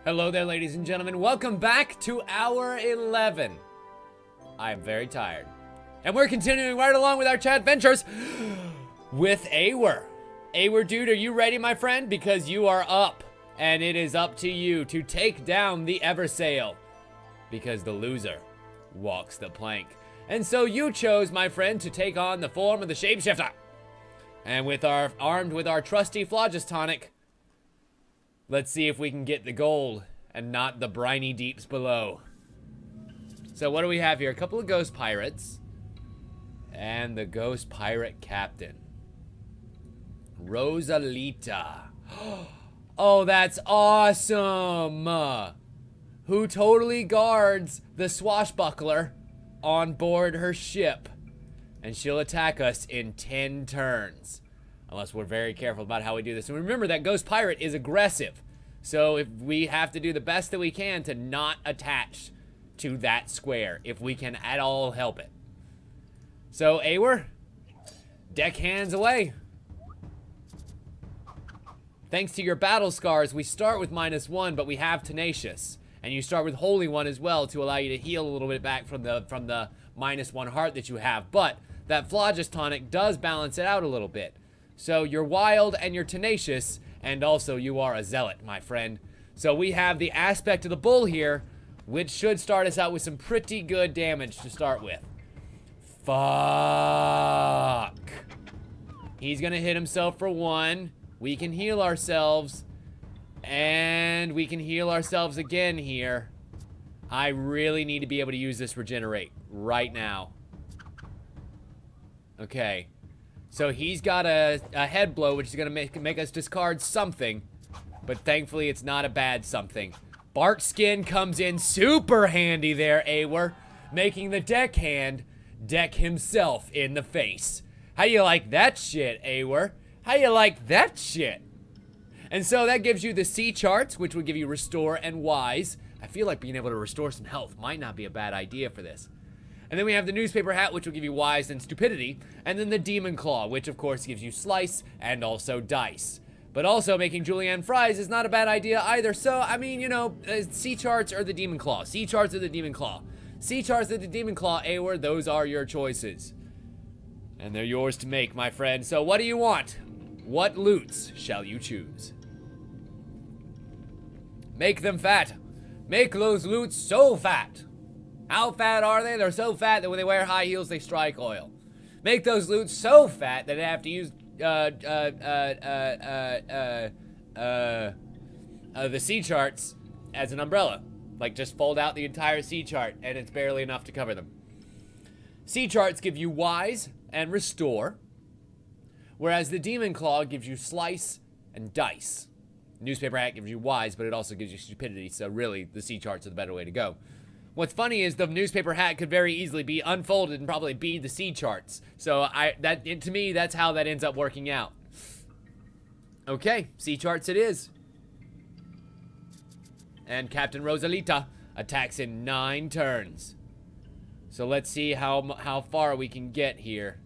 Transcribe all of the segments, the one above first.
Hello there, ladies and gentlemen. Welcome back to Hour 11. I am very tired. And we're continuing right along with our chat adventures with Awerdude, are you ready, my friend? Because you are up. And it is up to you to take down the Eversail. Because the loser walks the plank. And so you chose, my friend, to take on the form of the Shapeshifter. And armed with our trusty Phlogiston, let's see if we can get the gold and not the briny deeps below. So what do we have here? A couple of ghost pirates. And the ghost pirate captain. Rosalita. Oh, that's awesome. Who totally guards the swashbuckler on board her ship. And she'll attack us in 10 turns. Unless we're very careful about how we do this. And remember that ghost pirate is aggressive. So if we have to do the best that we can to not attach to that square. If we can at all help it. So Awer, deck hands away. Thanks to your battle scars, we start with -1, but we have Tenacious. And you start with Holy One as well to allow you to heal a little bit back from the -1 heart that you have. But that Phlogiston does balance it out a little bit. So you're wild and you're tenacious, and also you are a zealot, my friend. So we have the aspect of the bull here, which should start us out with some pretty good damage to start with. Fuck. He's gonna hit himself for 1. We can heal ourselves. And we can heal ourselves again here. I really need to be able to use this regenerate right now. Okay. So he's got a head blow, which is going to make us discard something. But thankfully, it's not a bad something. Bark Skin comes in super handy there, Awer. Making the deckhand deck himself in the face. How you like that shit, Awer? How you like that shit? And so that gives you the sea charts, which would give you Restore and Wise. I feel like being able to restore some health might not be a bad idea for this. And then we have the Newspaper Hat, which will give you Wise and Stupidity. And then the Demon Claw, which of course gives you Slice and also Dice. But also making Julienne Fries is not a bad idea either. So, I mean, you know, Sea Charts or the Demon Claw. Sea Charts or the Demon Claw. Sea Charts or the Demon Claw, Awer, those are your choices. And they're yours to make, my friend. So what do you want? What loots shall you choose? Make them fat. Make those loots so fat. How fat are they? They're so fat that when they wear high heels, they strike oil. Make those loots so fat that they have to use the sea charts as an umbrella. Like, just fold out the entire sea chart, and it's barely enough to cover them. Sea charts give you Wise and Restore, whereas the Demon Claw gives you Slice and Dice. Newspaper Hat gives you Wise, but it also gives you Stupidity, so really, the sea charts are the better way to go. What's funny is the Newspaper Hat could very easily be unfolded and probably be the sea charts. So to me, that's how that ends up working out. Okay, sea charts it is. And Captain Rosalita attacks in 9 turns. So let's see how far we can get here.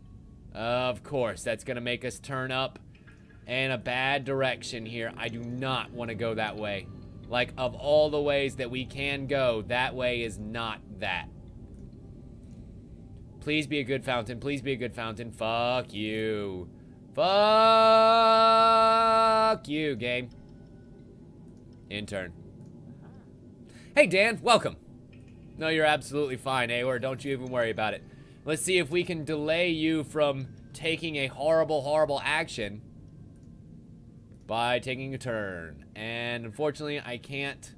Of course, that's gonna make us turn up in a bad direction here. I do not want to go that way. Like, of all the ways that we can go, that way is not that. Please be a good fountain. Please be a good fountain. Fuck you. Fuck you, game. Intern. Hey, Dan. Welcome. No, you're absolutely fine, Awer. Don't you even worry about it. Let's see if we can delay you from taking a horrible, horrible action by taking a turn. And unfortunately, I can't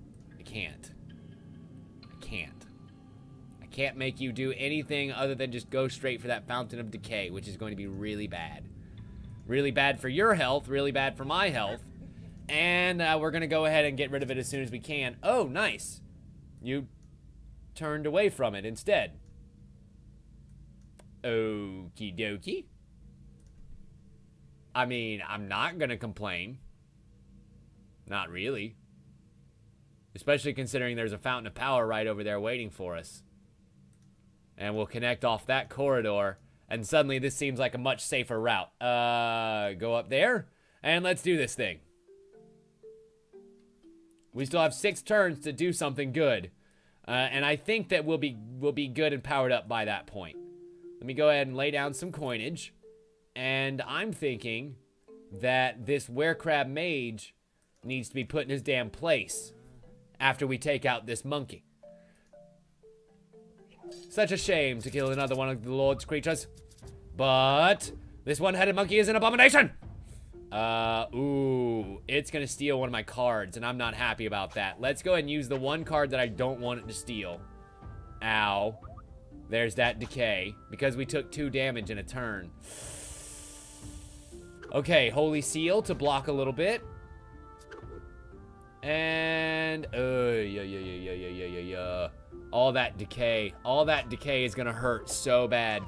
make you do anything other than just go straight for that Fountain of Decay, which is going to be really bad. Really bad for your health, really bad for my health. And we're going to go ahead and get rid of it as soon as we can. Oh, nice. You turned away from it instead. Okie dokie. I mean, I'm not gonna complain. Not really. Especially considering there's a fountain of power right over there waiting for us. And we'll connect off that corridor. And suddenly this seems like a much safer route. Go up there. And let's do this thing. We still have 6 turns to do something good. And I think that we'll be good and powered up by that point. Let me go ahead and lay down some coinage. And I'm thinking that this werecrab mage needs to be put in his damn place after we take out this monkey. Such a shame to kill another one of the Lord's creatures. But this one-headed monkey is an abomination! Ooh, it's gonna steal one of my cards, and I'm not happy about that. Let's go ahead and use the one card that I don't want it to steal. Ow. There's that decay, because we took 2 damage in a turn. Okay, Holy Seal to block a little bit. And, all that decay. All that decay is gonna hurt so bad.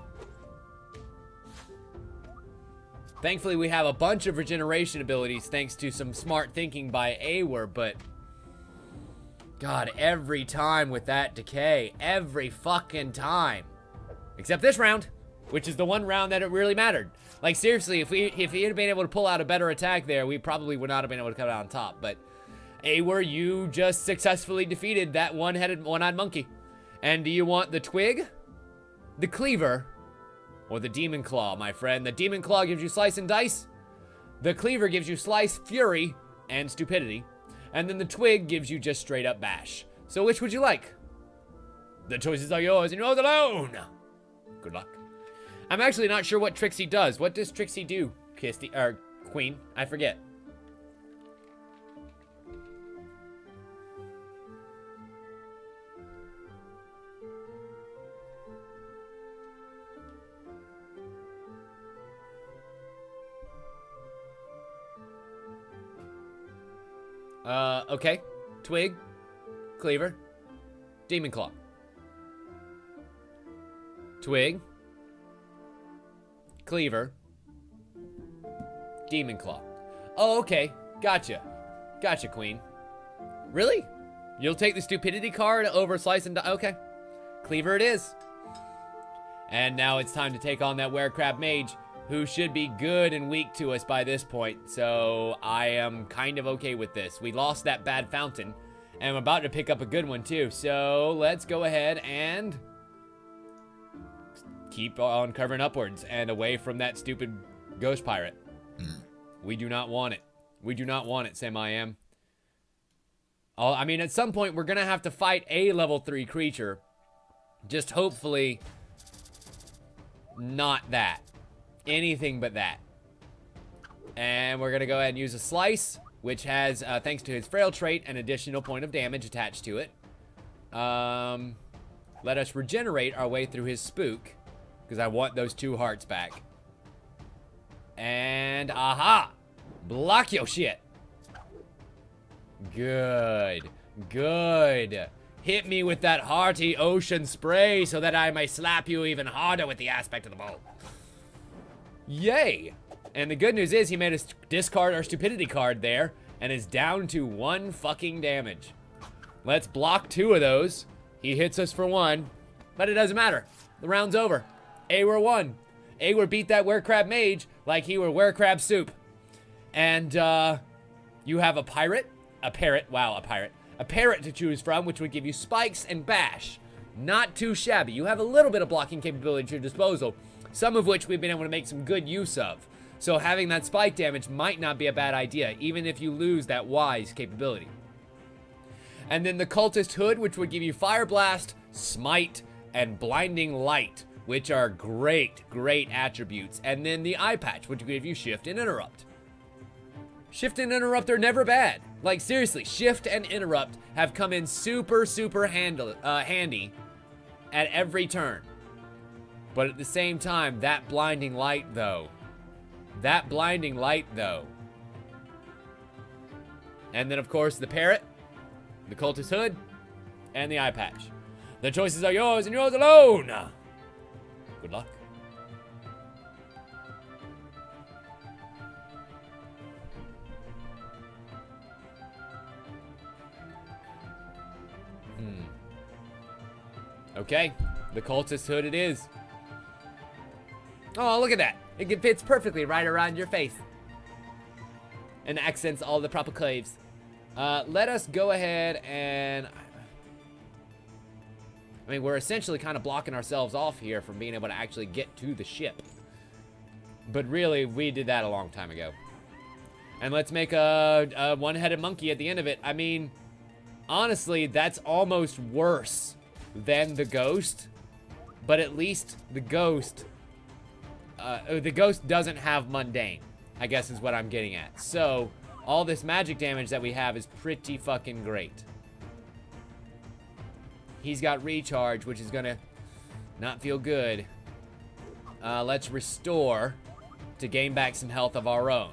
Thankfully, we have a bunch of regeneration abilities thanks to some smart thinking by Awer, but God, every time with that decay. Every fucking time. Except this round, which is the one round that it really mattered. Like, seriously, if he had been able to pull out a better attack there, we probably would not have been able to come out on top. But, Awer, you just successfully defeated that one-headed, one-eyed monkey. And do you want the twig, the cleaver, or the demon claw, my friend? The demon claw gives you slice and dice. The cleaver gives you slice, fury, and stupidity. And then the twig gives you just straight up bash. So which would you like? The choices are yours and yours alone. Good luck. I'm actually not sure what Trixie does. What does Trixie do, Queen? I forget. Okay. Twig, cleaver, demon claw. Twig, cleaver, demon claw. Oh, okay. Gotcha. Gotcha, Queen. Really? You'll take the stupidity card over slice and die? Okay. Cleaver it is. And now it's time to take on that werecrab mage, who should be good and weak to us by this point. So I am kind of okay with this. We lost that bad fountain, and I'm about to pick up a good one too. So let's go ahead and keep on covering upwards and away from that stupid ghost pirate. We do not want it. We do not want it, Sam I am. I mean, at some point, we're going to have to fight a level 3 creature. Just hopefully not that. Anything but that. And we're going to go ahead and use a slice, which has, thanks to his frail trait, an additional point of damage attached to it. Let us regenerate our way through his spook, because I want those 2 hearts back. And, aha! Block your shit. Good. Good. Hit me with that hearty ocean spray so that I may slap you even harder with the aspect of the bowl. Yay! And the good news is he made us discard our stupidity card there and is down to 1 fucking damage. Let's block 2 of those. He hits us for 1, but it doesn't matter. The round's over. Awer won. Awer beat that werecrab mage like he were werecrab soup. And you have a pirate, a parrot, wow, a pirate. A parrot to choose from, which would give you spikes and bash. Not too shabby. You have a little bit of blocking capability at your disposal, some of which we've been able to make some good use of. So having that spike damage might not be a bad idea, even if you lose that wise capability. And then the cultist hood, which would give you fire blast, smite, and blinding light, which are great, great attributes. And then the eye patch, which would give you shift and interrupt. Shift and interrupt are never bad. Like, seriously, shift and interrupt have come in super, super handy at every turn. But at the same time, that blinding light, though. That blinding light, though. And then, of course, the parrot, the cultist hood, and the eye patch. The choices are yours and yours alone. Good luck. Okay, the cultist hood it is. Oh, look at that. It fits perfectly right around your face. And accents all the proper curves. Let us go ahead and... I mean, we're essentially kind of blocking ourselves off here from being able to actually get to the ship. But really, we did that a long time ago. And let's make a one-headed monkey at the end of it. I mean, honestly, that's almost worse than the ghost. But at least the ghost doesn't have mundane, I guess is what I'm getting at. So, all this magic damage that we have is pretty fucking great. He's got recharge, which is gonna not feel good. Let's restore to gain back some health of our own.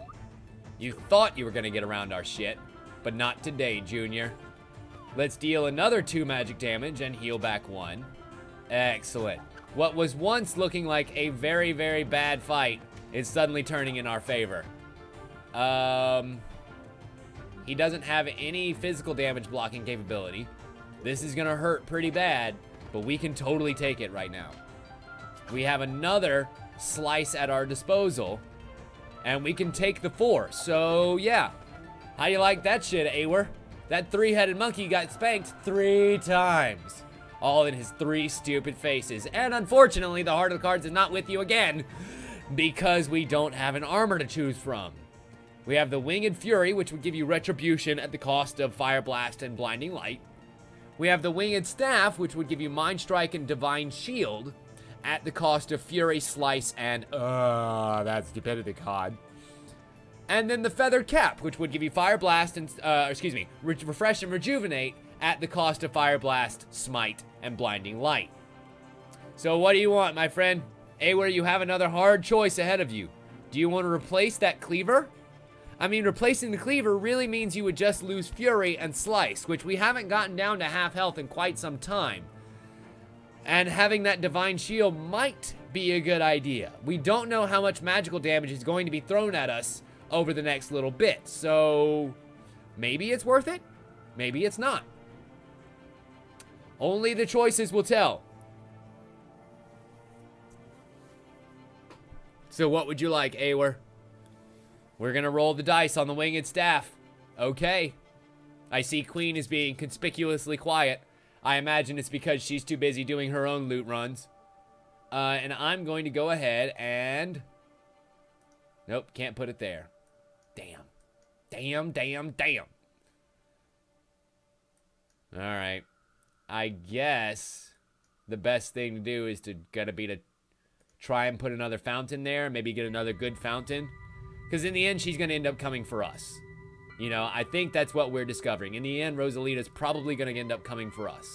You thought you were gonna get around our shit, but not today, Junior. Let's deal another 2 magic damage and heal back 1. Excellent. What was once looking like a very, very bad fight is suddenly turning in our favor. He doesn't have any physical damage blocking capability. This is gonna hurt pretty bad, but we can totally take it right now. We have another slice at our disposal, and we can take the 4. So, yeah. How you like that shit, Awer? That 3-headed monkey got spanked 3 times. All in his 3 stupid faces. And unfortunately, the Heart of the Cards is not with you again, because we don't have an armor to choose from. We have the Winged Fury, which would give you Retribution at the cost of Fire Blast and Blinding Light. We have the Winged Staff, which would give you Mind Strike and Divine Shield at the cost of Fury, Slice, and that stupidity card. And then the Feathered Cap, which would give you Fire Blast and, Refresh and Rejuvenate at the cost of Fire Blast, Smite, and Blinding Light. So what do you want, my friend? Awer, you have another hard choice ahead of you. Do you want to replace that Cleaver? I mean, replacing the Cleaver really means you would just lose Fury and Slice, which we haven't gotten down to half health in quite some time. And having that Divine Shield might be a good idea. We don't know how much magical damage is going to be thrown at us over the next little bit, so maybe it's worth it, maybe it's not. Only the choices will tell. So what would you like, Awer? We're gonna roll the dice on the Winged Staff. Okay. I see Queen is being conspicuously quiet. I imagine it's because she's too busy doing her own loot runs. And I'm going to go ahead and... Nope, can't put it there. Damn. Damn, damn, damn. Alright. I guess the best thing to do is to try and put another fountain there. Maybe get another good fountain. Because in the end, she's going to end up coming for us. You know, I think that's what we're discovering. In the end, Rosalita's probably going to end up coming for us.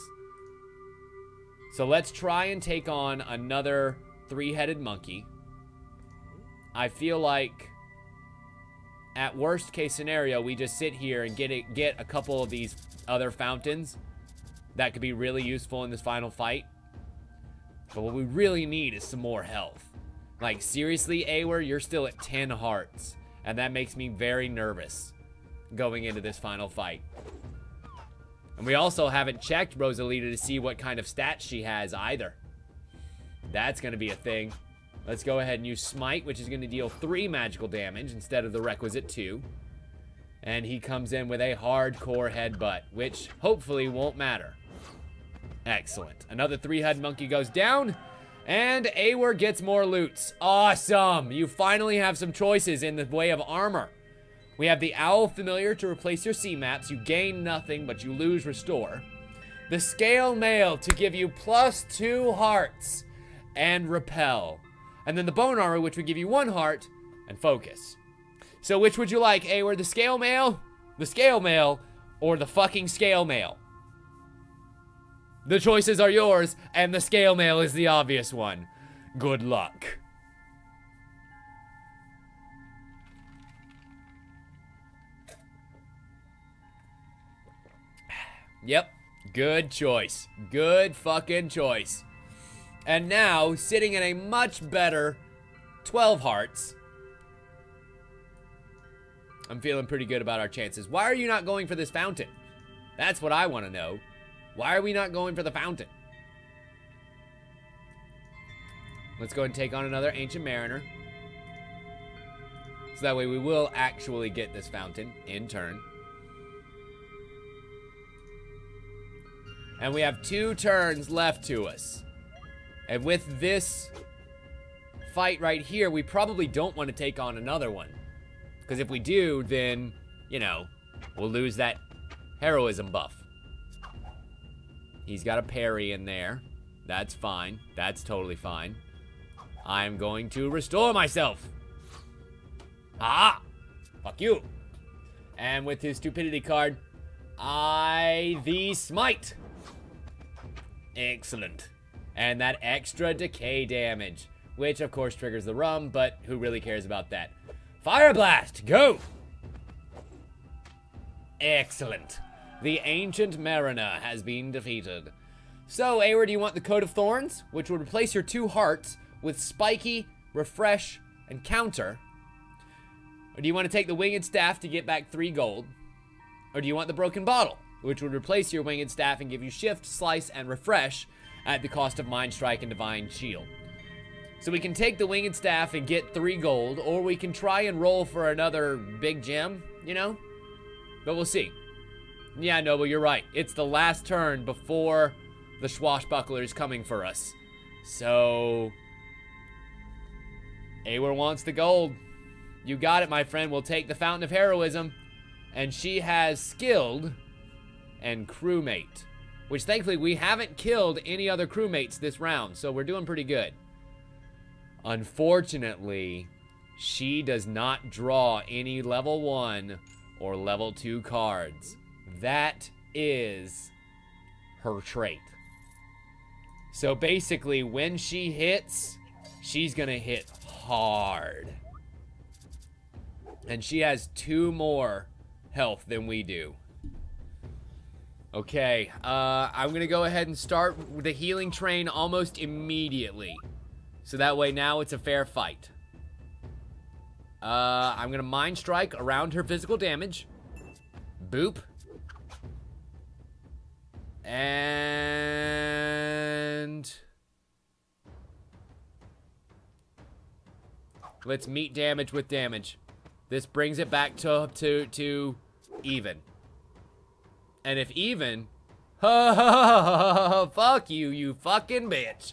So let's try and take on another 3-headed monkey. I feel like, at worst case scenario, we just sit here and get a couple of these other fountains that could be really useful in this final fight. But what we really need is some more health. Like, seriously, Awer, you're still at 10 hearts. And that makes me very nervous going into this final fight. And we also haven't checked Rosalita to see what kind of stats she has either. That's going to be a thing. Let's go ahead and use Smite, which is going to deal 3 magical damage instead of the requisite 2. And he comes in with a hardcore headbutt, which hopefully won't matter. Excellent. Another 3-head monkey goes down. And Awer gets more loots. Awesome! You finally have some choices in the way of armor. We have the Owl Familiar to replace your C-Maps. You gain nothing, but you lose Restore. The Scale Mail to give you +2 hearts and Repel. And then the Bone Armor, which would give you 1 heart and Focus. So which would you like, Awer? The Scale Mail, or the fucking Scale Mail? The choices are yours, and the Scale Mail is the obvious one. Good luck. Yep, good choice. Good fucking choice. And now, sitting in a much better 12 hearts, I'm feeling pretty good about our chances. Why are you not going for this fountain? That's what I want to know. Why are we not going for the fountain? Let's go ahead and take on another Ancient Mariner. So that way we will actually get this fountain in turn. And we have 2 turns left to us. And with this fight right here, we probably don't want to take on another one. Because if we do, then, you know, we'll lose that heroism buff. He's got a parry in there. That's fine. That's totally fine. I'm going to restore myself. Ah! Fuck you. And with his stupidity card, I thee smite. Excellent. And that extra decay damage, which of course triggers the rum, but who really cares about that? Fire Blast, go! Excellent. The Ancient Mariner has been defeated. So, Awer, do you want the Coat of Thorns, which would replace your 2 hearts with Spiky, Refresh, and Counter? Or do you want to take the Winged Staff to get back 3 gold? Or do you want the Broken Bottle, which would replace your Winged Staff and give you Shift, Slice, and Refresh at the cost of Mind Strike and Divine Shield? So we can take the Winged Staff and get 3 gold, or we can try and roll for another big gem, you know? But we'll see. Yeah, Noble, you're right. It's the last turn before the Swashbuckler is coming for us. So, Awer wants the gold. You got it, my friend. We'll take the Fountain of Heroism. And she has Skilled and Crewmate, which thankfully we haven't killed any other crewmates this round, so we're doing pretty good. Unfortunately, she does not draw any level 1 or level 2 cards. That is her trait. So basically, when she hits, she's gonna hit hard. And she has 2 more health than we do. Okay, I'm gonna go ahead and start the healing train almost immediately. So that way now it's a fair fight. I'm gonna Mind Strike around her physical damage. Boop. And let's meet damage with damage. This brings it back to even. And if even, fuck you, you fucking bitch.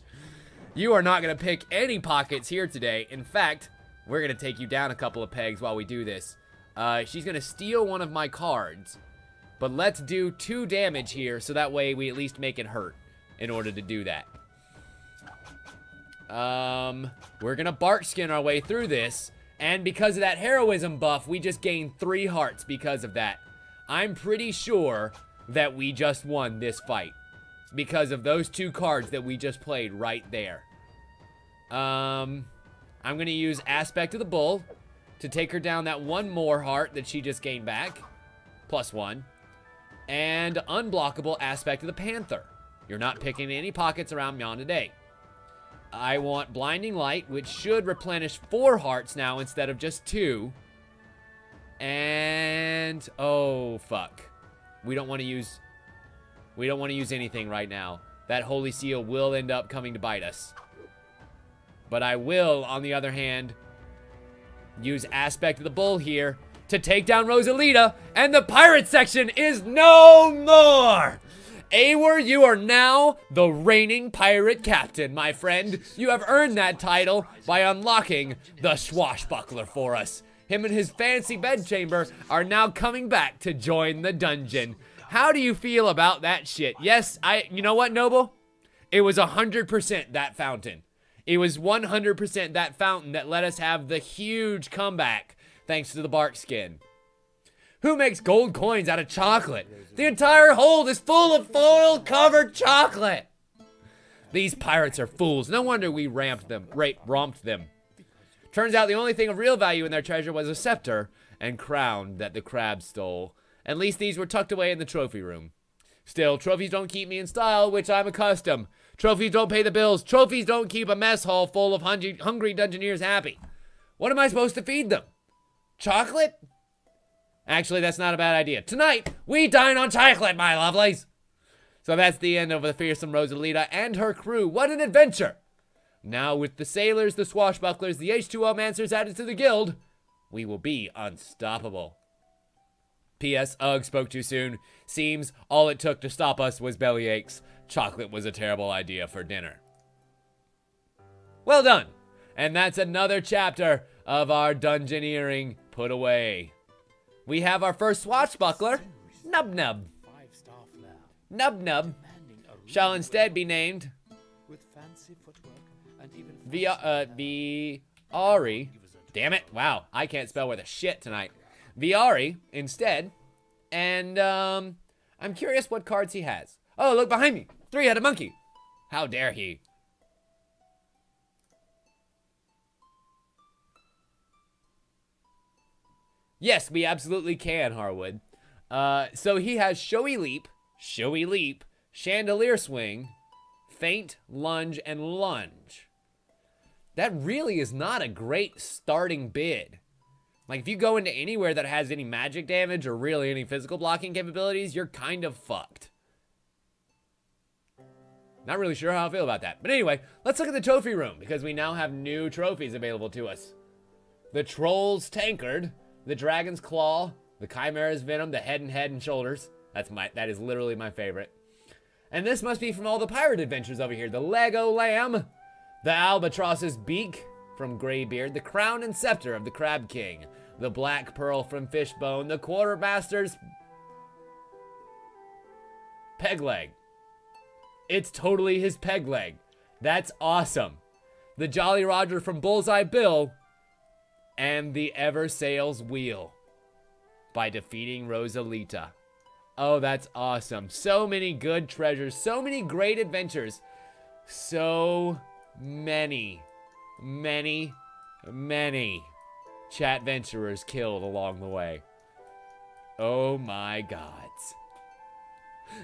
You are not gonna pick any pockets here today. In fact, we're gonna take you down a couple of pegs while we do this. She's gonna steal one of my cards. But let's do 2 damage here, so that way we at least make it hurt in order to do that. We're gonna bark skin our way through this, and because of that heroism buff, we just gained 3 hearts because of that. I'm pretty sure that we just won this fight because of those 2 cards that we just played right there. I'm gonna use Aspect of the Bull to take her down that 1 more heart that she just gained back, +1. And Unblockable Aspect of the Panther. You're not picking any pockets around Myon today. I want Blinding Light, which should replenish 4 hearts now instead of just 2. And oh fuck. We don't want to use anything right now. That Holy Seal will end up coming to bite us. But I will, on the other hand, use Aspect of the Bull here to take down Rosalita, and the pirate section is no more! Awer, you are now the reigning pirate captain, my friend. You have earned that title by unlocking the Swashbuckler for us. Him and his fancy bedchamber are now coming back to join the dungeon. How do you feel about that shit? Yes, you know what, Noble? It was 100% that fountain. It was 100% that fountain that let us have the huge comeback thanks to the bark skin. Who makes gold coins out of chocolate? The entire hold is full of foil-covered chocolate. These pirates are fools. No wonder we romped them. Turns out the only thing of real value in their treasure was a scepter and crown that the crab stole. At least these were tucked away in the trophy room. Still, trophies don't keep me in style, which I'm accustomed. Trophies don't pay the bills. Trophies don't keep a mess hall full of hungry dungeoneers happy. What am I supposed to feed them? Chocolate? Actually, that's not a bad idea. Tonight, we dine on chocolate, my lovelies. So that's the end of the fearsome Rosalita and her crew. What an adventure! Now with the sailors, the swashbucklers, the H2O Mancers added to the guild, we will be unstoppable. P.S. Ugh, spoke too soon. Seems all it took to stop us was belly aches. Chocolate was a terrible idea for dinner. Well done. And that's another chapter of our dungeoneering put away. We have our first swashbuckler, Nub Nub. Nub Nub shall instead be named Viari. Damn it. Wow, I can't spell worth a shit tonight. Viari instead. And I'm curious what cards he has. Oh, look behind me. Three-headed monkey. How dare he? Yes, we absolutely can, Harwood. So he has Showy Leap, Chandelier Swing, Feint, Lunge, and Lunge. That really is not a great starting bid. Like, if you go into anywhere that has any magic damage or really any physical blocking capabilities, you're kind of fucked. Not really sure how I feel about that. But anyway, let's look at the trophy room, because we now have new trophies available to us. The Troll's Tankard, the Dragon's Claw, the Chimera's Venom, the Head and Shoulders. That is literally my favorite. And this must be from all the pirate adventures over here. The Lego Lamb, the Albatross's Beak from Greybeard, the Crown and Scepter of the Crab King, the Black Pearl from Fishbone, the Quartermaster's Peg Leg. It's totally his peg leg. That's awesome. The Jolly Roger from Bullseye Bill, and the Eversail's Wheel by defeating Rosalita. Oh, that's awesome. So many good treasures, so many great adventures, so many chat venturers killed along the way. Oh my gods.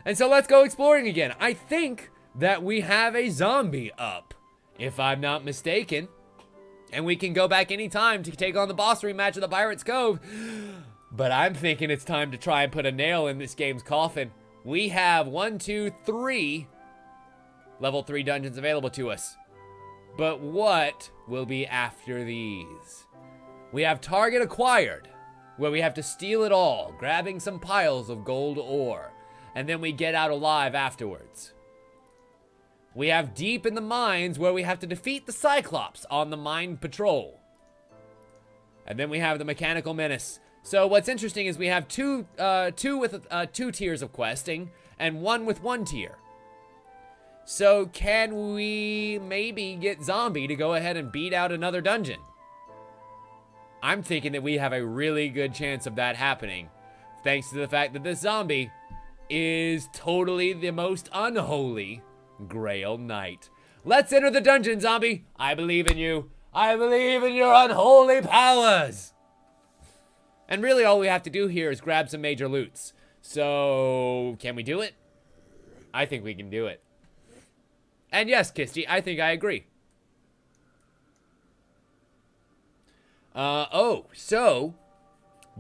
And so let's go exploring again. I think that we have a zombie up, if I'm not mistaken. And we can go back anytime to take on the boss rematch of the Pirate's Cove. But I'm thinking it's time to try and put a nail in this game's coffin. We have 1, 2, 3 level 3 dungeons available to us. But what will be after these? We have Target Acquired, where we have to steal it all, grabbing some piles of gold ore. And then we get out alive afterwards. We have Deep in the Mines, where we have to defeat the Cyclops on the mine patrol. And then we have the Mechanical Menace. So what's interesting is we have two with 2 tiers of questing, and 1 with 1 tier. So can we maybe get Zombie to go ahead and beat out another dungeon? I'm thinking that we have a really good chance of that happening, thanks to the fact that this zombie is totally the most unholy Grail Knight. Let's enter the dungeon, zombie. I believe in you. I believe in your unholy powers. And really all we have to do here is grab some major loots. So, can we do it? I think we can do it. And yes, Kisty, I think I agree. So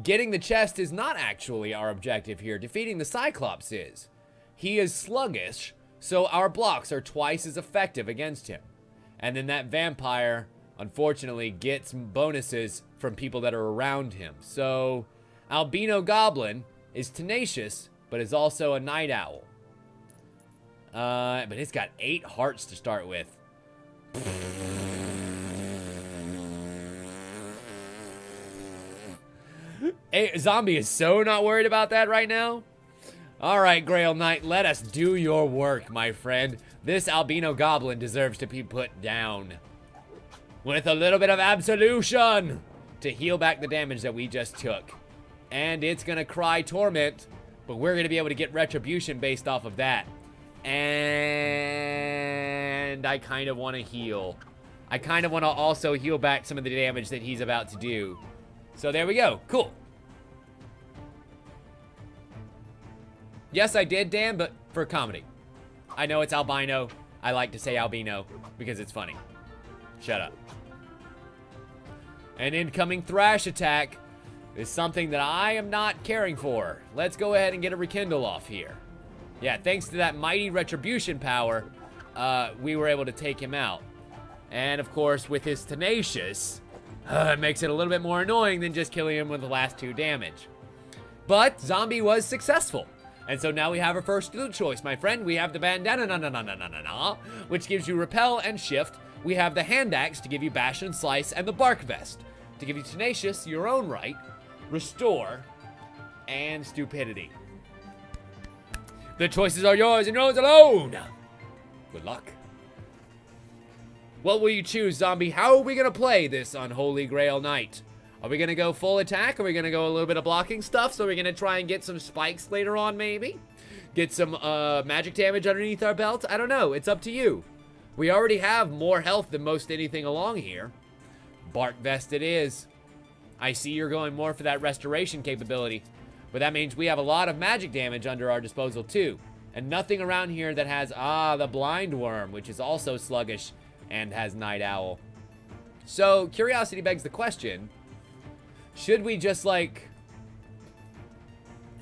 getting the chest is not actually our objective here. Defeating the Cyclops is. He is sluggish, so our blocks are twice as effective against him. And then that vampire, unfortunately, gets bonuses from people that are around him. So, Albino Goblin is tenacious, but is also a night owl. But it's got 8 hearts to start with. Hey, zombie is so not worried about that right now. Alright, Grail Knight, let us do your work, my friend. This albino goblin deserves to be put down. With a little bit of absolution to heal back the damage that we just took. And it's gonna cry torment, but we're gonna be able to get retribution based off of that. And I kind of want to heal. I kind of want to also heal back some of the damage that he's about to do. So there we go. Cool. Yes, I did, Dan, but for comedy. I know it's albino. I like to say albino because it's funny. Shut up. An incoming thrash attack is something that I am not caring for. Let's go ahead and get a rekindle off here. Yeah, thanks to that mighty retribution power, we were able to take him out. And of course, with his tenacious, it makes it a little bit more annoying than just killing him with the last 2 damage. But Zombie was successful. And so now we have our first loot choice, my friend. We have the bandana, which gives you repel and shift. We have the hand axe to give you bash and slice, and the bark vest to give you tenacious, your own right, restore, and stupidity. The choices are yours and yours alone. Good luck. What will you choose, Zombie? How are we going to play this Unholy Grail night? Are we going to go full attack? Are we going to go a little bit of blocking stuff? So we're going to try and get some spikes later on, maybe? Get some magic damage underneath our belt? I don't know. It's up to you. We already have more health than most anything along here. Bark vest it is. I see you're going more for that restoration capability. But that means we have a lot of magic damage under our disposal, too. And nothing around here that has, the blind worm, which is also sluggish and has night owl. So, curiosity begs the question, should we just, like,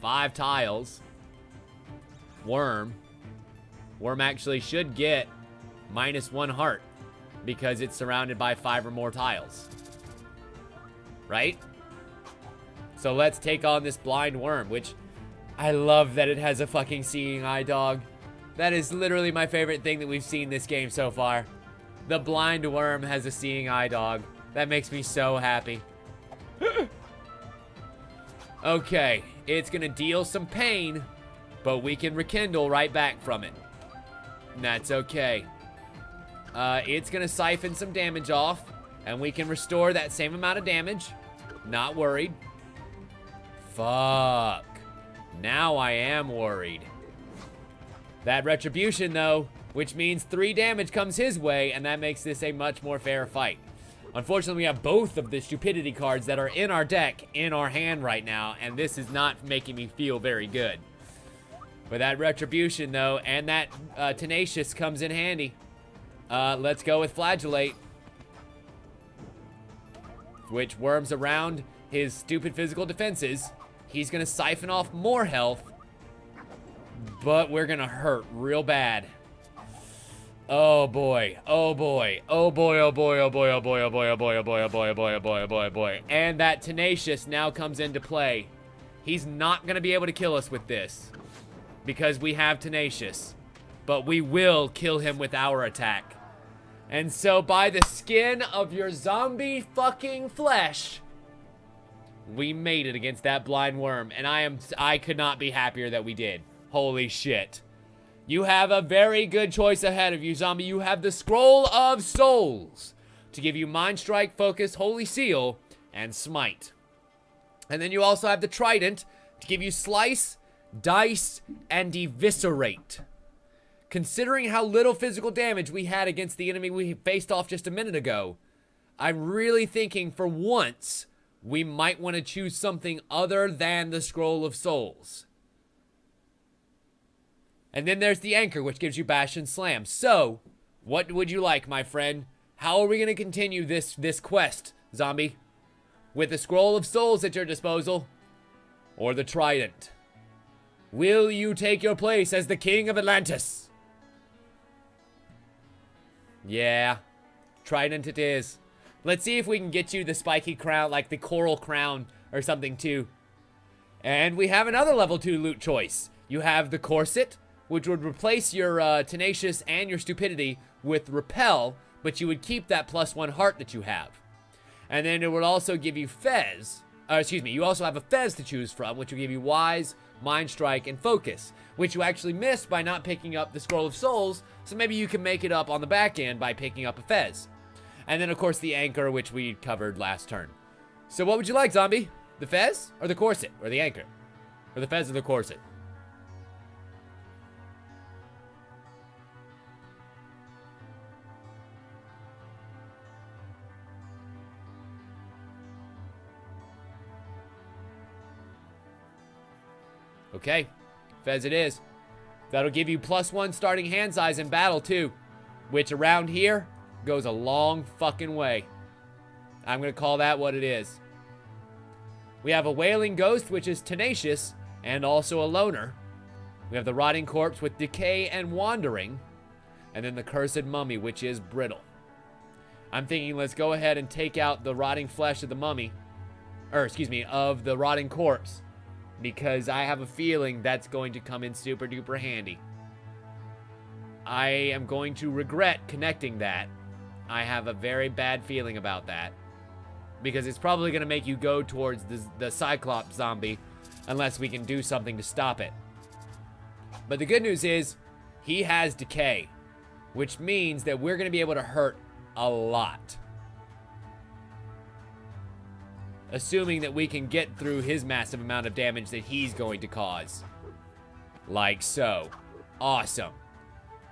5 tiles, worm actually should get -1 heart because it's surrounded by 5 or more tiles, right? So let's take on this blind worm, which I love that it has a fucking seeing eye, dog. That is literally my favorite thing that we've seen this game so far. The blind worm has a seeing eye, dog. That makes me so happy. Okay, it's gonna deal some pain, but we can rekindle right back from it. And that's okay. It's gonna siphon some damage off, and we can restore that same amount of damage. Not worried. Fuck. Now I am worried. That retribution, though, which means 3 damage comes his way, and that makes this a much more fair fight. Unfortunately, we have both of the stupidity cards that are in our deck in our hand right now, and this is not making me feel very good. But that retribution, though, and that tenacious comes in handy. Let's go with flagellate, which worms around his stupid physical defenses. He's gonna siphon off more health, but we're gonna hurt real bad. Oh boy, oh boy, oh boy, oh boy, oh boy, oh boy, oh boy, oh boy, oh boy, oh boy, oh boy, oh boy, oh boy, oh boy. And that tenacious now comes into play. He's not gonna be able to kill us with this because we have tenacious, but we will kill him with our attack. And so by the skin of your zombie fucking flesh, we made it against that blind worm, and I could not be happier that we did. Holy shit. You have a very good choice ahead of you, Zombie. You have the Scroll of Souls to give you Mind Strike, Focus, Holy Seal, and Smite. And then you also have the Trident to give you Slice, Dice, and Eviscerate. Considering how little physical damage we had against the enemy we faced off just a minute ago, I'm really thinking for once we might want to choose something other than the Scroll of Souls. And then there's the Anchor, which gives you Bash and Slam. So, what would you like, my friend? How are we going to continue this quest, Zombie? With the Scroll of Souls at your disposal? Or the Trident? Will you take your place as the King of Atlantis? Yeah, Trident it is. Let's see if we can get you the spiky crown, like the coral crown or something too. And we have another level 2 loot choice. You have the Corset, which would replace your tenacious and your stupidity with repel, but you would keep that +1 heart that you have. And then it would also give you Fez. You also have a Fez to choose from, which will give you Wise, Mind Strike, and Focus, which you actually missed by not picking up the Scroll of Souls, so maybe you can make it up on the back end by picking up a Fez. And then, of course, the Anchor, which we covered last turn. So what would you like, Zombie? The Fez, or the Corset, or the Anchor? Or the Fez or the Corset? Okay, Fez it is. That'll give you +1 starting hand size in battle too, which around here goes a long fucking way. I'm gonna call that what it is. We have a Wailing Ghost, which is tenacious and also a loner. We have the Rotting Corpse with decay and wandering, and then the Cursed Mummy, which is brittle. I'm thinking let's go ahead and take out the rotting flesh of the mummy, or excuse me, of the Rotting Corpse. because I have a feeling that's going to come in super duper handy. I am going to regret connecting that. I have a very bad feeling about that, because it's probably going to make you go towards the Cyclops zombie unless we can do something to stop it. But the good news is he has decay, which means that we're going to be able to hurt a lot. Assuming that we can get through his massive amount of damage that he's going to cause. Like so. Awesome.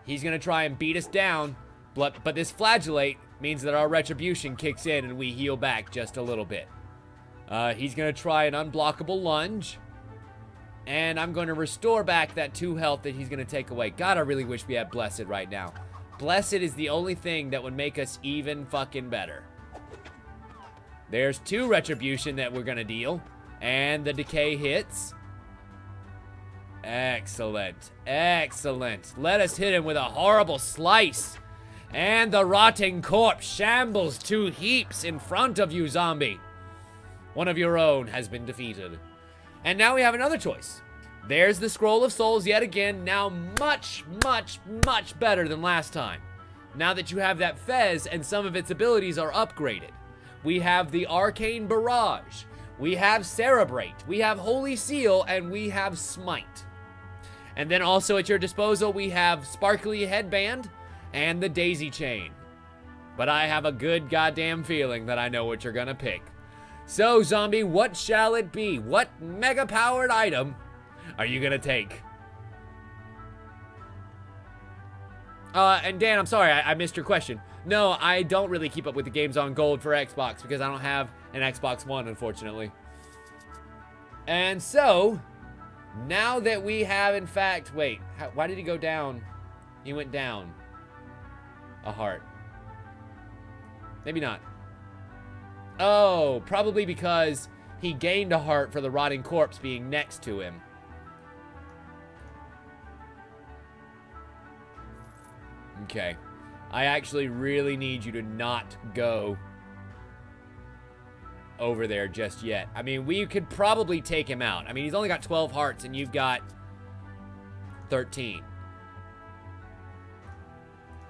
He's going to try and beat us down, but this flagellate means that our retribution kicks in and we heal back just a little bit. He's going to try an unblockable lunge. And I'm going to restore back that 2 health that he's going to take away. God, I really wish we had Blessed right now. Blessed is the only thing that would make us even fucking better. There's 2 retribution that we're going to deal. And the decay hits. Excellent. Excellent. Let us hit him with a horrible slice. And the rotting corpse shambles to heaps in front of you, zombie. One of your own has been defeated. And now we have another choice. There's the Scroll of Souls yet again, now much, much, much better than last time. Now that you have that Fez and some of its abilities are upgraded. We have the Arcane Barrage. We have Cerebrate. We have Holy Seal, and we have Smite. And then also at your disposal, we have Sparkly Headband and the Daisy Chain. But I have a good goddamn feeling that I know what you're gonna pick. So, zombie, what shall it be? What mega-powered item are you gonna take? And Dan, I'm sorry, I missed your question. No, I don't really keep up with the games on Gold for Xbox because I don't have an Xbox One, unfortunately. And so, now that we have, in fact, wait, why did he go down? He went down. A heart. Maybe not. Oh, probably because he gained a heart for the rotting corpse being next to him. Okay. I actually really need you to not go over there just yet. I mean, we could probably take him out. I mean, he's only got 12 hearts and you've got 13.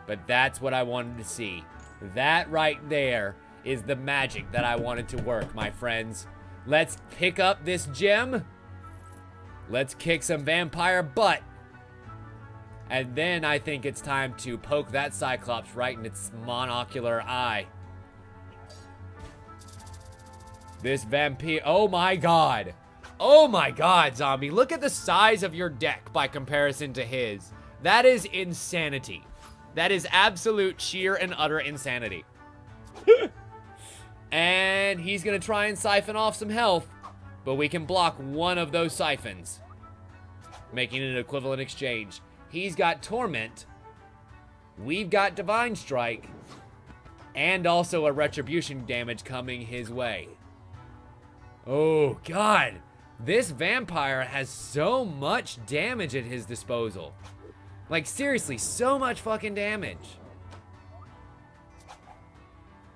But that's what I wanted to see. That right there is the magic that I wanted to work, my friends. Let's pick up this gem. Let's kick some vampire butt. And then I think it's time to poke that Cyclops right in its monocular eye. This vampire, oh my god. Oh my god, zombie. Look at the size of your deck by comparison to his. That is insanity. That is absolute sheer and utter insanity. And he's gonna try and siphon off some health, but we can block one of those siphons, making it an equivalent exchange. He's got Torment, we've got Divine Strike, and also a retribution damage coming his way. Oh god, this vampire has so much damage at his disposal. Like seriously, so much fucking damage.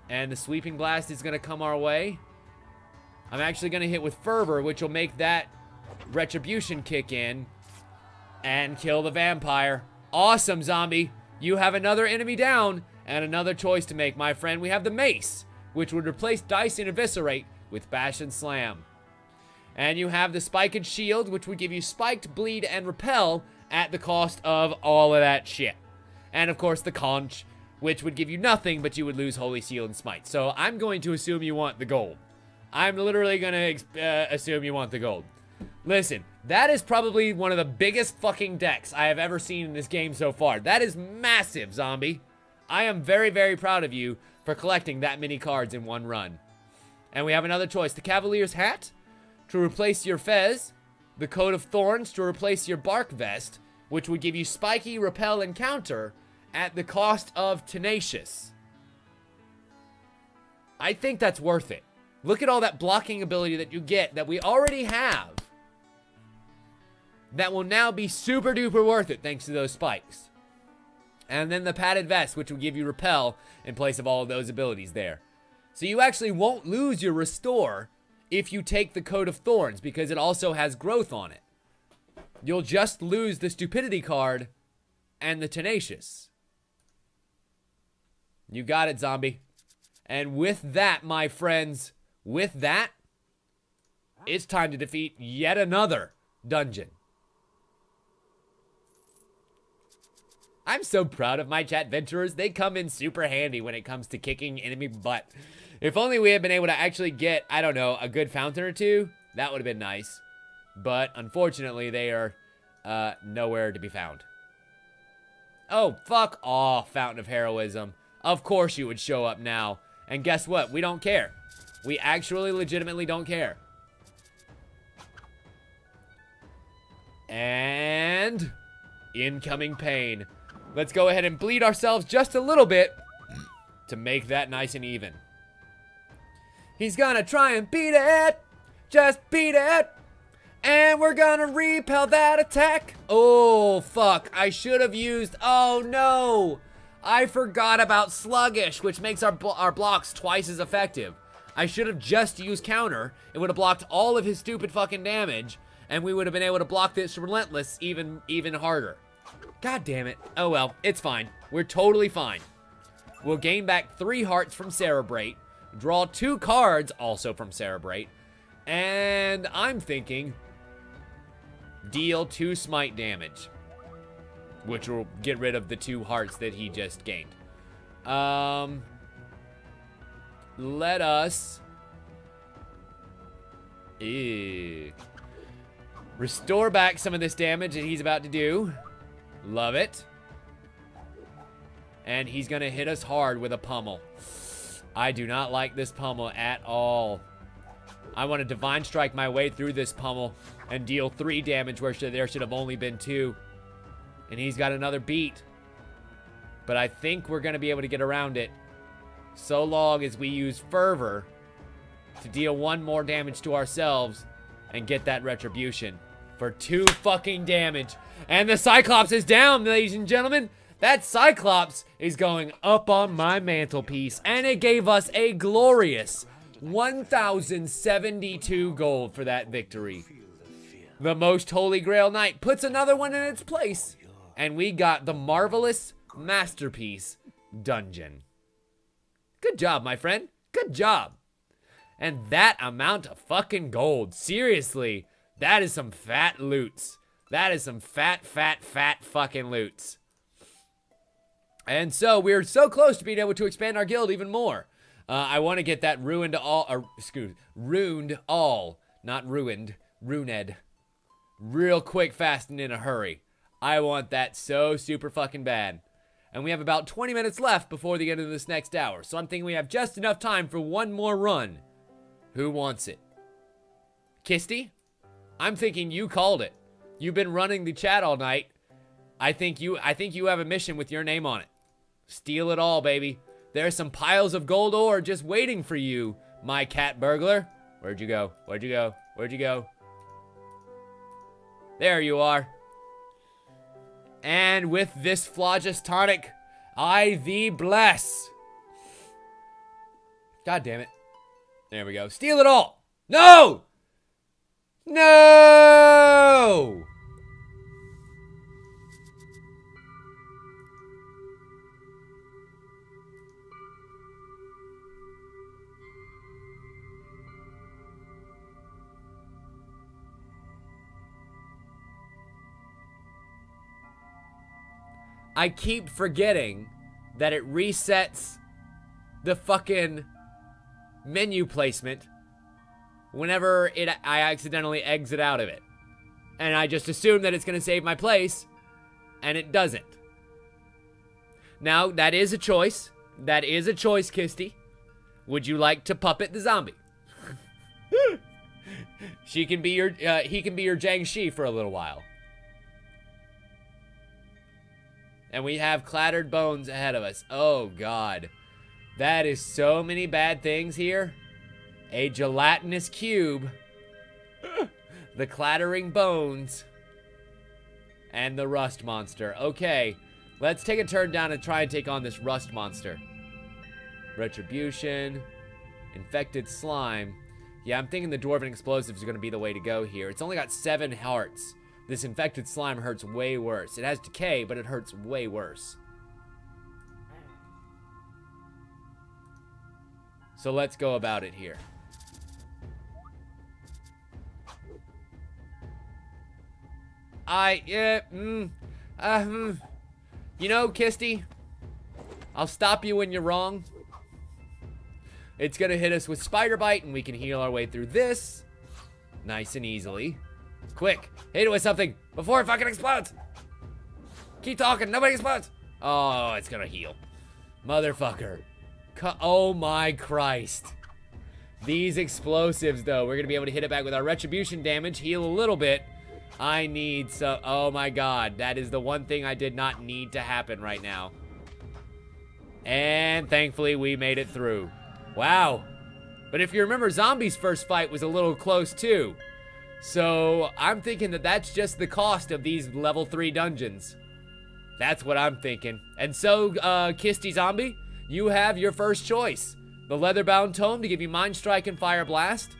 And the Sweeping Blast is going to come our way. I'm actually going to hit with Fervor, which will make that Retribution kick in and kill the vampire. Awesome, zombie. You have another enemy down and another choice to make, my friend. We have the Mace, which would replace Dice and Eviscerate with Bash and Slam. And you have the Spiked Shield, which would give you Spiked, Bleed, and Repel at the cost of all of that shit. And, of course, the Conch, which would give you nothing, but you would lose Holy Seal and Smite. So I'm going to assume you want the gold. I'm literally going to assume you want the gold. Listen, that is probably one of the biggest fucking decks I have ever seen in this game so far. That is massive, zombie. I am very, very proud of you for collecting that many cards in one run. And we have another choice. The Cavalier's Hat to replace your Fez. The Coat of Thorns to replace your Bark Vest, which would give you Spiky, Repel, and Counter at the cost of Tenacious. I think that's worth it. Look at all that blocking ability that you get that we already have. That will now be super duper worth it thanks to those spikes. And then the Padded Vest, which will give you Repel in place of all of those abilities there. So you actually won't lose your Restore if you take the Coat of Thorns, because it also has growth on it. You'll just lose the Stupidity card and the Tenacious. You got it, zombie. And with that, my friends, with that, it's time to defeat yet another dungeon. I'm so proud of my chat venturers. They come in super handy when it comes to kicking enemy butt. If only we had been able to actually get, I don't know, a good fountain or two, that would have been nice. But unfortunately, they are nowhere to be found. Oh, fuck off, Fountain of Heroism. Of course you would show up now. And guess what? We don't care. We actually legitimately don't care. And incoming pain. Let's go ahead and bleed ourselves just a little bit to make that nice and even. He's gonna try and beat it. Just beat it. And we're gonna repel that attack. Oh, fuck. I should have used... Oh, no. I forgot about Sluggish, which makes our blocks twice as effective. I should have just used Counter. It would have blocked all of his stupid fucking damage. And we would have been able to block this Relentless even harder. God damn it. Oh, well. It's fine. We're totally fine. We'll gain back 3 hearts from Cerebrate. Draw 2 cards, also from Cerebrate. And I'm thinking... deal 2 smite damage. Which will get rid of the 2 hearts that he just gained. Let us... restore back some of this damage that he's about to do. Love it. And he's gonna hit us hard with a pummel. I do not like this pummel at all. I want to Divine Strike my way through this pummel and deal 3 damage where there should have only been 2. And he's got another beat. But I think we're going to be able to get around it so long as we use Fervor to deal 1 more damage to ourselves and get that Retribution for 2 fucking damage. And the Cyclops is down, ladies and gentlemen. That Cyclops is going up on my mantelpiece. And it gave us a glorious 1,072 gold for that victory. The Most Holy Grail Knight puts another one in its place. And we got the Marvelous Masterpiece Dungeon. Good job, my friend. Good job. And that amount of fucking gold. Seriously, that is some fat loots. That is some fat fucking loots. And so we're so close to being able to expand our guild even more. I want to get that ruined all, not ruined, ruined, real quick, fast, and in a hurry. I want that so super fucking bad. And we have about 20 minutes left before the end of this next hour. So I'm thinking we have just enough time for 1 more run. Who wants it? Kisty? I'm thinking you called it. You've been running the chat all night. I think you have a mission with your name on it. Steal it all, baby. There's some piles of gold ore just waiting for you, my cat burglar. Where'd you go? Where'd you go? Where'd you go? There you are. And with this Phlogus tonic, I thee bless. God damn it. There we go. Steal it all. No! No! I keep forgetting that it resets the fucking menu placement whenever I accidentally exit out of it. And I just assume that it's going to save my place, and it doesn't. Now, that is a choice. That is a choice, Kisty. Would you like to puppet the zombie? She can be your, he can be your Jiang Shi for a little while. And we have clattered bones ahead of us. Oh, God. That is so many bad things here. A gelatinous cube. The clattering bones. And the rust monster. Okay. Let's take a turn down and try and take on this rust monster. Retribution. Infected slime. Yeah, I'm thinking the Dwarven Explosives are going to be the way to go here. It's only got 7 hearts. This infected slime hurts way worse. It has decay, but it hurts way worse. So let's go about it here. You know, Kisty, I'll stop you when you're wrong. It's gonna hit us with Spider Bite, and we can heal our way through this nice and easily. Quick, hit it with something before it fucking explodes. Keep talking, nobody explodes. Oh, it's gonna heal. Motherfucker. Oh my Christ. These explosives, though, we're gonna be able to hit it back with our retribution damage, heal a little bit. I need some, oh my God, that is the one thing I did not need to happen right now. And thankfully we made it through. Wow. But if you remember, Zombie's first fight was a little close too. So I'm thinking that that's just the cost of these level 3 dungeons. That's what I'm thinking. And so, Kisty Zombie, you have your first choice. The Leatherbound Tome to give you Mind Strike and Fire Blast.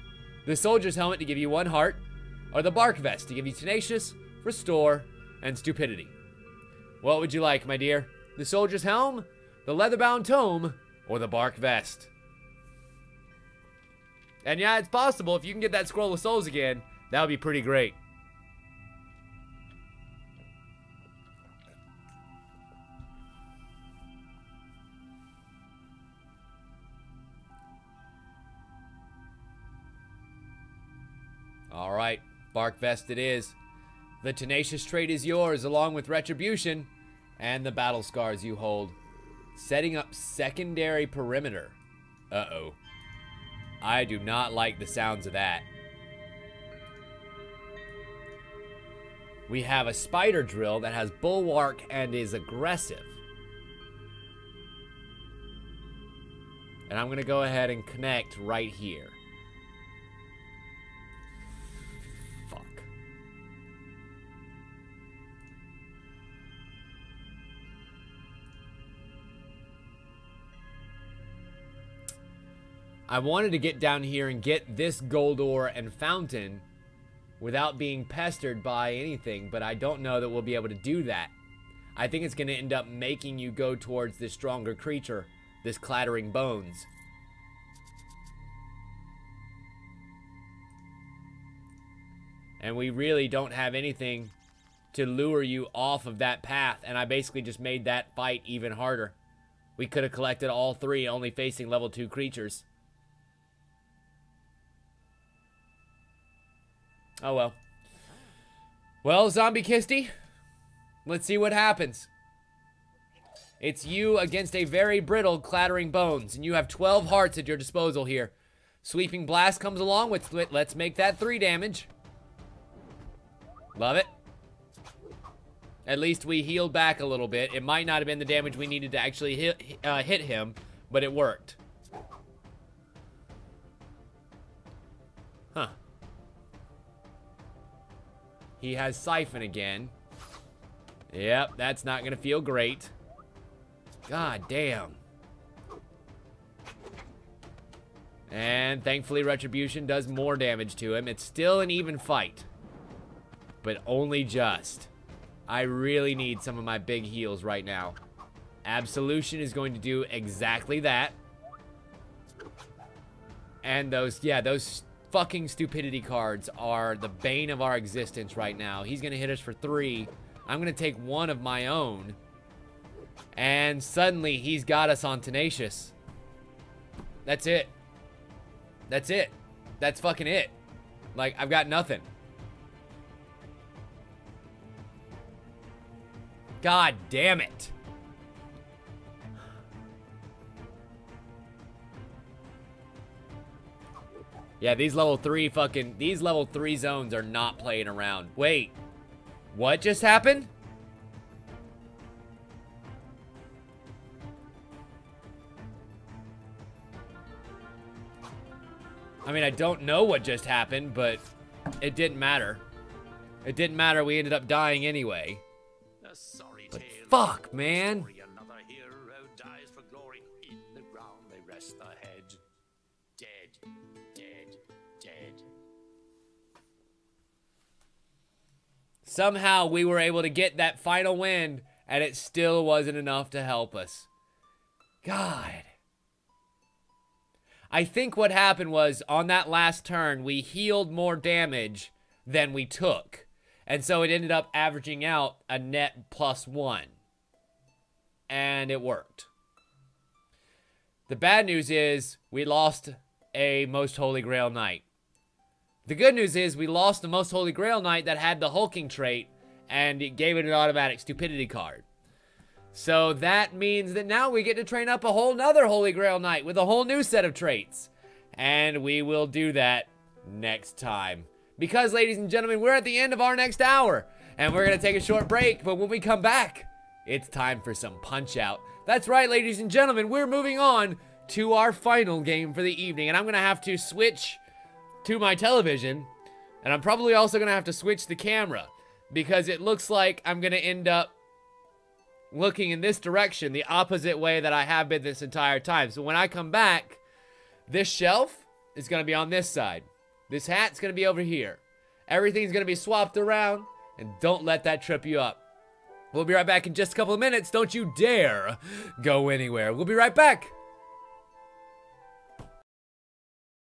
The Soldier's Helmet to give you 1 heart. Or the Bark Vest to give you Tenacious, Restore, and Stupidity. What would you like, my dear? The Soldier's Helm, the Leatherbound Tome, or the Bark Vest? And yeah, it's possible if you can get that Scroll of Souls again, that would be pretty great. Alright, Bark Vest it is. The Tenacious trait is yours, along with Retribution and the Battle Scars you hold. Setting up secondary perimeter. Uh-oh. I do not like the sounds of that. We have a Spider Drill that has Bulwark and is aggressive. And I'm going to go ahead and connect right here. I wanted to get down here and get this gold ore and fountain without being pestered by anything, but I don't know that we'll be able to do that. I think it's going to end up making you go towards this stronger creature, this clattering bones. And we really don't have anything to lure you off of that path, and I basically just made that fight even harder. We could have collected all 3 only facing level 2 creatures. Oh well. Well, Zombie Kisty, let's see what happens. It's you against a very brittle clattering bones, and you have 12 hearts at your disposal here. Sweeping Blast comes along with it. Let's make that 3 damage. Love it. At least we healed back a little bit. It might not have been the damage we needed to actually hit him, but it worked. Huh. He has Siphon again. Yep, that's not gonna feel great. God damn. And thankfully Retribution does more damage to him. It's still an even fight, but only just. I really need some of my big heals right now. Absolution is going to do exactly that. And those fucking stupidity cards are the bane of our existence right now. He's gonna hit us for 3. I'm gonna take 1 of my own. And suddenly he's got us on Tenacious. That's it. That's it. That's fucking it. Like, I've got nothing. God damn it. Yeah, these level 3 zones are not playing around. Wait. What just happened? I mean, I don't know what just happened, but it didn't matter. It didn't matter. We ended up dying anyway. But fuck, man. Another hero dies for glory. In the ground they rest their head. Dead, dead, Somehow we were able to get that final win, and it still wasn't enough to help us. God. I think what happened was, on that last turn, we healed more damage than we took. And so it ended up averaging out a net +1. And it worked. The bad news is, we lost a Most Holy Grail Knight. The good news is, we lost the Most Holy Grail Knight that had the hulking trait, and it gave it an automatic stupidity card. So that means that now we get to train up a whole nother Holy Grail Knight with a whole new set of traits. And we will do that next time. Because, ladies and gentlemen, we're at the end of our next hour. And we're going to take a short break, but when we come back, it's time for some Punch-Out. That's right, ladies and gentlemen, we're moving on to our final game for the evening. And I'm going to have to switch to my television. And I'm probably also going to have to switch the camera. Because it looks like I'm going to end up looking in this direction, the opposite way that I have been this entire time. So when I come back, this shelf is going to be on this side. This hat's going to be over here. Everything's going to be swapped around, and don't let that trip you up. We'll be right back in just a couple of minutes. Don't you dare go anywhere. We'll be right back.